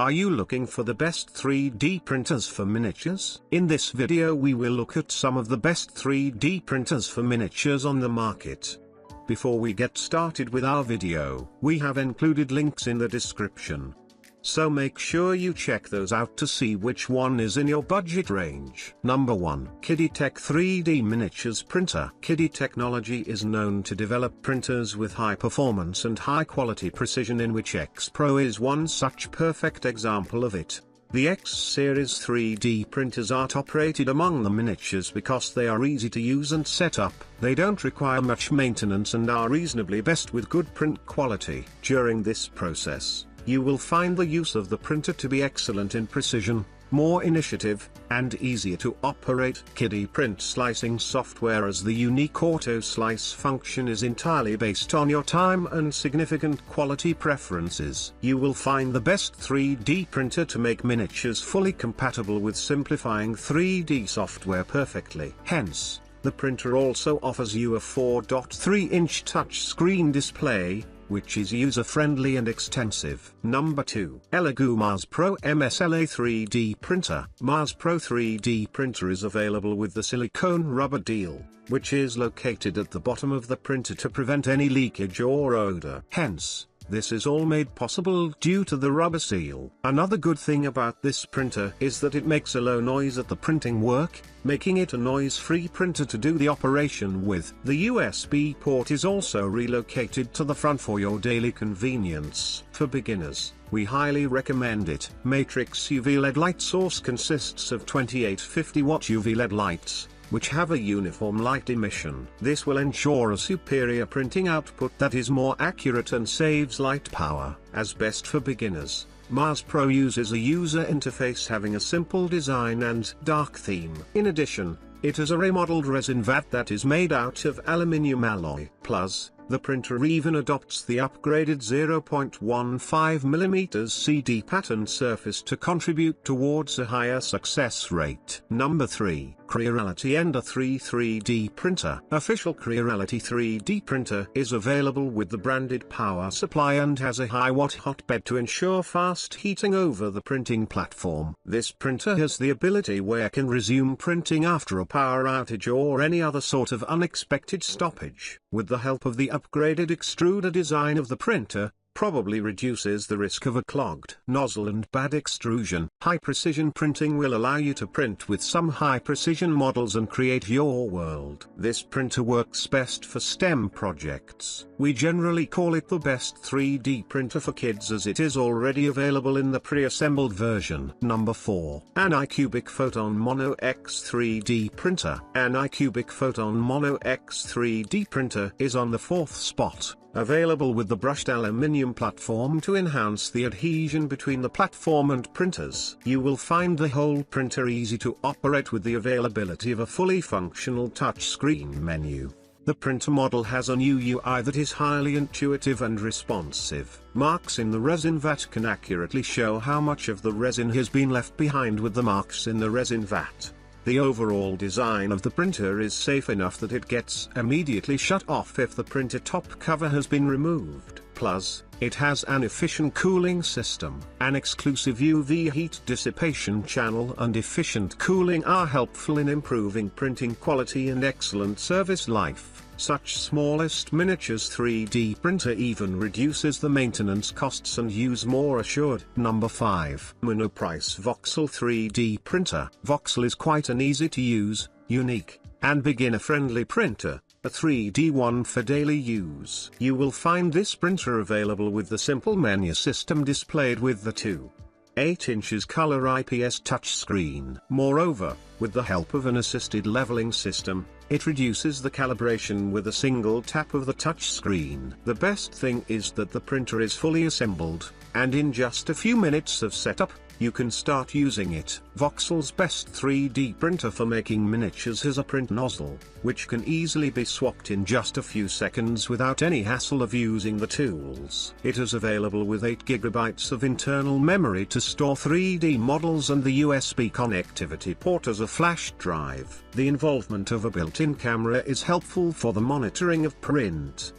Are you looking for the best 3D printers for miniatures? In this video we will look at some of the best 3D printers for miniatures on the market. Before we get started with our video, we have included links in the description. So make sure you check those out to see which one is in your budget range. Number 1. Kiditech 3D Miniatures Printer. Kiddy Technology is known to develop printers with high performance and high quality precision, in which X Pro is one such perfect example of it. The X Series 3D printers are top rated among the miniatures because they are easy to use and set up, they don't require much maintenance and are reasonably best with good print quality. During this process, you will find the use of the printer to be excellent in precision, more initiative, and easier to operate. Kiddy print slicing software as the unique auto slice function is entirely based on your time and significant quality preferences. You will find the best 3D printer to make miniatures fully compatible with simplifying 3D software perfectly. Hence, the printer also offers you a 4.3-inch touchscreen display, which is user-friendly and extensive. Number 2. Eluma Pro MSLA 3D Printer. Mars Pro 3D Printer is available with the silicone rubber deal, which is located at the bottom of the printer to prevent any leakage or odor. Hence, this is all made possible due to the rubber seal. Another good thing about this printer is that it makes a low noise at the printing work, making it a noise-free printer to do the operation with. The USB port is also relocated to the front for your daily convenience. For beginners, we highly recommend it. Matrix UV LED light source consists of 2850 watt UV LED lights, which have a uniform light emission. This will ensure a superior printing output that is more accurate and saves light power. As best for beginners, Mars Pro uses a user interface having a simple design and dark theme. In addition, it has a remodeled resin vat that is made out of aluminium alloy. Plus, the printer even adopts the upgraded 0.15mm CD pattern surface to contribute towards a higher success rate. Number 3. Creality Ender 3 3D Printer. Official Creality 3D printer is available with the branded power supply and has a high watt hotbed to ensure fast heating over the printing platform. This printer has the ability where it can resume printing after a power outage or any other sort of unexpected stoppage. With the help of the upgraded extruder design of the printer, probably reduces the risk of a clogged nozzle and bad extrusion. High precision printing will allow you to print with some high precision models and create your world. This printer works best for STEM projects. We generally call it the best 3D printer for kids as it is already available in the pre-assembled version. Number 4. An icubic Photon Mono X 3D Printer. An icubic Photon Mono X 3D printer is on the 4th spot, available with the brushed aluminium platform to enhance the adhesion between the platform and printers. You will find the whole printer easy to operate with the availability of a fully functional touchscreen menu. The printer model has a new UI that is highly intuitive and responsive. Marks in the resin vat can accurately show how much of the resin has been left behind with the marks in the resin vat. The overall design of the printer is safe enough that it gets immediately shut off if the printer top cover has been removed. Plus, it has an efficient cooling system. An exclusive UV heat dissipation channel and efficient cooling are helpful in improving printing quality and excellent service life. Such smallest miniatures 3D printer even reduces the maintenance costs and use more assured. Number 5. Monoprice Voxel 3D Printer. Voxel is quite an easy to use, unique, and beginner-friendly printer, a 3D one for daily use. You will find this printer available with the simple menu system displayed with the 2.8 inches color IPS touchscreen. Moreover, with the help of an assisted leveling system, it reduces the calibration with a single tap of the touchscreen. The best thing is that the printer is fully assembled, and in just a few minutes of setup, you can start using it. Voxel's best 3D printer for making miniatures has a print nozzle, which can easily be swapped in just a few seconds without any hassle of using the tools. It is available with 8 GB of internal memory to store 3D models and the USB connectivity port as a flash drive. The involvement of a built-in camera is helpful for the monitoring of print.